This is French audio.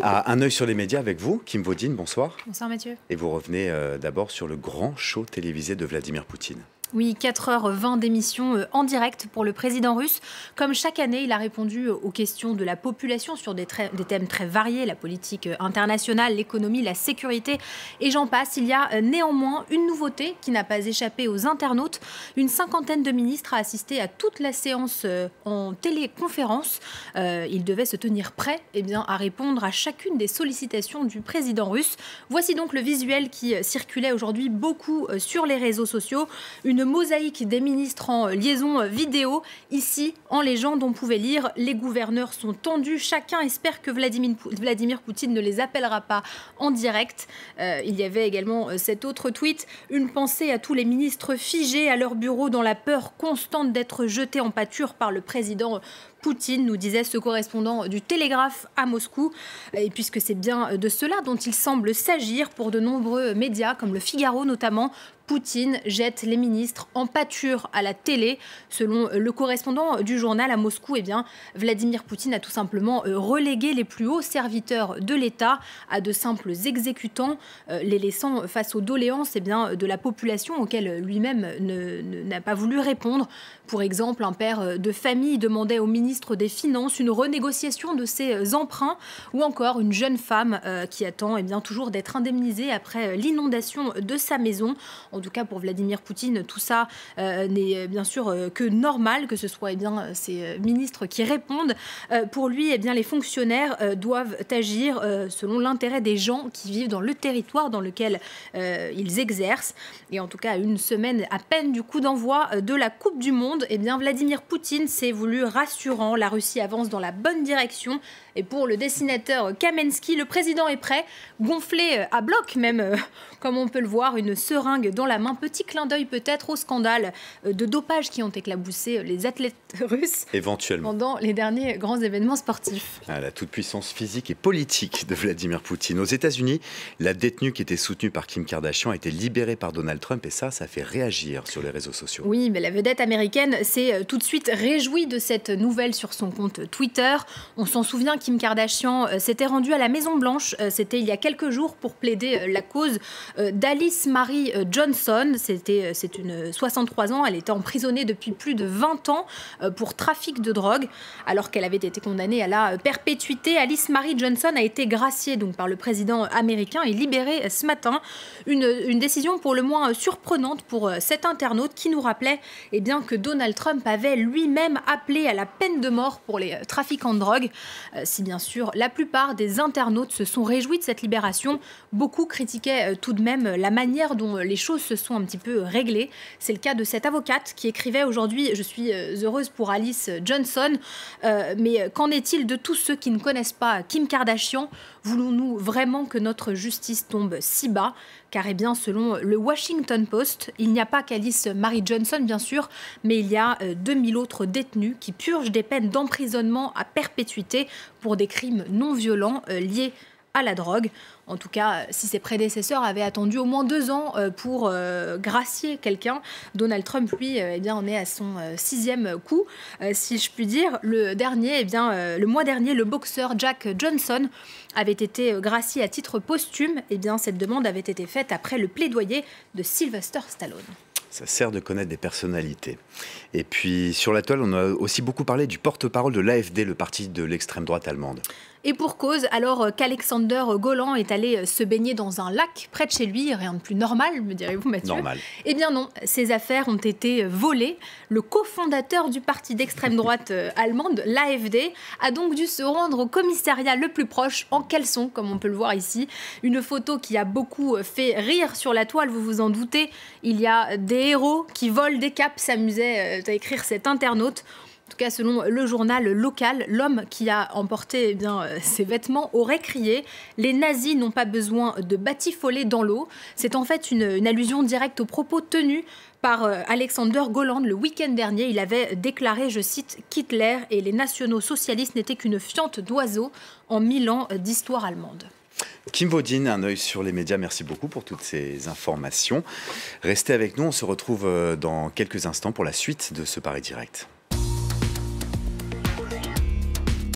Un œil sur les médias avec vous, Kim Vaudine, bonsoir. Bonsoir Mathieu. Et vous revenez d'abord sur le grand show télévisé de Vladimir Poutine. Oui, 4h20 d'émission en direct pour le président russe. Comme chaque année, il a répondu aux questions de la population sur des thèmes très variés, la politique internationale, l'économie, la sécurité et j'en passe. Il y a néanmoins une nouveauté qui n'a pas échappé aux internautes. Une cinquantaine de ministres a assisté à toute la séance en téléconférence. Ils devaient se tenir prêts à répondre à chacune des sollicitations du président russe. Voici donc le visuel qui circulait aujourd'hui beaucoup sur les réseaux sociaux. Une mosaïque des ministres en liaison vidéo. Ici, en légende, on pouvait lire « Les gouverneurs sont tendus. Chacun espère que Vladimir Poutine ne les appellera pas en direct ». Il y avait également cet autre tweet « Une pensée à tous les ministres figés à leur bureau dans la peur constante d'être jetés en pâture par le président Poutine », nous disait ce correspondant du Télégraphe à Moscou. Et puisque c'est bien de cela dont il semble s'agir pour de nombreux médias, comme le Figaro notamment, Poutine jette les ministres en pâture à la télé. Selon le correspondant du journal à Moscou, Vladimir Poutine a tout simplement relégué les plus hauts serviteurs de l'État à de simples exécutants, les laissant face aux doléances de la population auxquelles lui-même n'a pas voulu répondre. Pour exemple, un père de famille demandait au ministre des Finances une renégociation de ses emprunts, ou encore une jeune femme qui attend toujours d'être indemnisée après l'inondation de sa maison. En tout cas, pour Vladimir Poutine, tout ça n'est bien sûr que normal, que ce soit ces ministres qui répondent. Pour lui, les fonctionnaires doivent agir selon l'intérêt des gens qui vivent dans le territoire dans lequel ils exercent. Et en tout cas, une semaine à peine du coup d'envoi de la Coupe du Monde, Vladimir Poutine s'est voulu rassurant. La Russie avance dans la bonne direction. Et pour le dessinateur Kamensky, le président est prêt, gonflé à bloc même, comme on peut le voir, une seringue dans la main. Petit clin d'œil peut-être au scandale de dopage qui ont éclaboussé les athlètes russes éventuellement pendant les derniers grands événements sportifs. La toute-puissance physique et politique de Vladimir Poutine. Aux États-Unis, la détenue qui était soutenue par Kim Kardashian a été libérée par Donald Trump et ça fait réagir sur les réseaux sociaux. Oui, mais la vedette américaine s'est tout de suite réjouie de cette nouvelle sur son compte Twitter. On s'en souvient, Kim Kardashian s'était rendue à la Maison-Blanche, c'était il y a quelques jours, pour plaider la cause d'Alice Marie Johnson. C'est une 63 ans, elle était emprisonnée depuis plus de 20 ans pour trafic de drogue. Alors qu'elle avait été condamnée à la perpétuité, Alice Marie Johnson a été graciée par le président américain et libérée ce matin. Une décision pour le moins surprenante pour cet internaute qui nous rappelait que Donald Trump avait lui-même appelé à la peine de mort pour les trafiquants de drogue. Si bien sûr la plupart des internautes se sont réjouis de cette libération, beaucoup critiquaient tout de même la manière dont les choses se sont un petit peu réglées. C'est le cas de cette avocate qui écrivait aujourd'hui « Je suis heureuse pour Alice Johnson, mais qu'en est-il de tous ceux qui ne connaissent pas Kim Kardashian ? Voulons-nous vraiment que notre justice tombe si bas ?» Car selon le Washington Post, il n'y a pas qu'Alice Marie Johnson bien sûr, mais il y a 2000 autres détenus qui purgent des peines d'emprisonnement à perpétuité pour des crimes non violents liés à la drogue. En tout cas, si ses prédécesseurs avaient attendu au moins 2 ans pour gracier quelqu'un, Donald Trump, lui, en est à son 6e coup, si je puis dire. Le mois dernier, le boxeur Jack Johnson avait été gracié à titre posthume. Cette demande avait été faite après le plaidoyer de Sylvester Stallone. Ça sert de connaître des personnalités. Et puis, sur la toile, on a aussi beaucoup parlé du porte-parole de l'AfD, le parti de l'extrême droite allemande. Et pour cause, alors qu'Alexander Golan est allé se baigner dans un lac près de chez lui, rien de plus normal, me direz-vous Mathieu ? Normal. Eh bien non, ses affaires ont été volées. Le cofondateur du parti d'extrême droite allemande, l'AfD, a donc dû se rendre au commissariat le plus proche, en caleçon, comme on peut le voir ici. Une photo qui a beaucoup fait rire sur la toile, vous vous en doutez. Il y a des héros qui volent des capes, s'amusait à écrire cet internaute. En tout cas, selon le journal local, l'homme qui a emporté ses vêtements aurait crié « Les nazis n'ont pas besoin de batifoler dans l'eau ». C'est en fait une allusion directe aux propos tenus par Alexander Golan le week-end dernier. Il avait déclaré, je cite, qu'Hitler et les nationaux socialistes n'étaient qu'une fiente d'oiseaux en 1000 ans d'histoire allemande. Kim Vaudine, un œil sur les médias, merci beaucoup pour toutes ces informations. Restez avec nous, on se retrouve dans quelques instants pour la suite de ce Paris Direct.